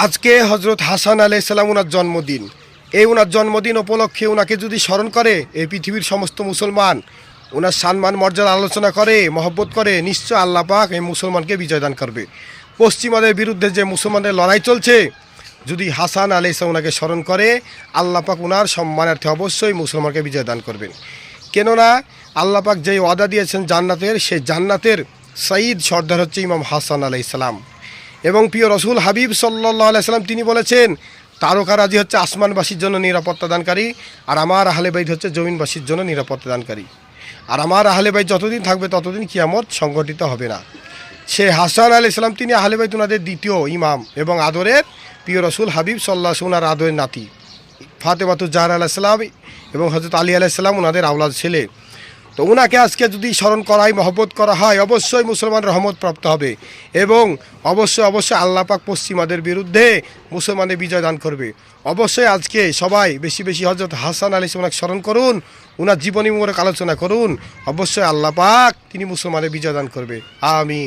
আজকে হজরত হাসান আলাইহিস সালাম ওনার জন্মদিন। এই ওনার জন্মদিন উপলক্ষে ওনাকে যদি স্মরণ করে এই পৃথিবীর সমস্ত মুসলমান, ওনার সম্মান মর্যাদা আলোচনা করে, মহব্বত করে, নিশ্চয় আল্লাহ পাক এই মুসলমানকে বিজয় দান করবে। পশ্চিমাদের বিরুদ্ধে যে মুসলমানদের লড়াই চলছে, যদি হাসান আলাইহিস সালাম ওনাকে স্মরণ করে, আল্লাহ পাক ওনার সম্মানার্থে অবশ্যই মুসলমানকে বিজয় দান করবেন। কেননা আল্লাহ পাক যেই ওয়াদা দিয়েছেন জান্নাতের, সেই জান্নাতের সঈদ সর্দার হচ্ছে ইমাম হাসান আলাইহিস সালাম। এবং প্রিয় রসুল হাবিব সাল্লাল্লাহু আলাইহি সাল্লাম তিনি বলেছেন, তারকারাজি হচ্ছে আসমানবাসীর জন্য নিরাপত্তা দানকারী, আর আমার আহলে বাইত হচ্ছে জমিনবাসীর জন্য নিরাপত্তা দানকারী। আর আমার আহলে বাইত যতদিন থাকবে ততদিন কিয়ামত সংগঠিত হবে না। সে হাসান আলাইহিস সালাম তিনি আহলে বাইত ওনাদের দ্বিতীয় ইমাম এবং আদরের প্রিয় রসুল হাবিব সাল্লাল্লাহু আলাইহি ওনার আদরের নাতি ফাতেমাতুজ জাহরা আলাইহিস সালাম এবং হযরত আলী আলাইহিস সালাম ওনাদের আওলাদ ছেলে। তো ওনাকে আজকে যদি স্মরণ করায়, মহব্বত করা হয়, অবশ্যই মুসলমান রহমত প্রাপ্ত হবে এবং অবশ্যই আল্লাহ পাক পশ্চিমাদের বিরুদ্ধে মুসলমানের বিজয় দান করবে। অবশ্যই আজকে সবাই বেশি বেশি হযরত হাসান আলাইহিস সালামকে স্মরণ করুন, ওনার জীবনী মোবারক আলোচনা করুন। অবশ্যই আল্লাহ পাক তিনি মুসলমানের বিজয় দান করবে। আমিন।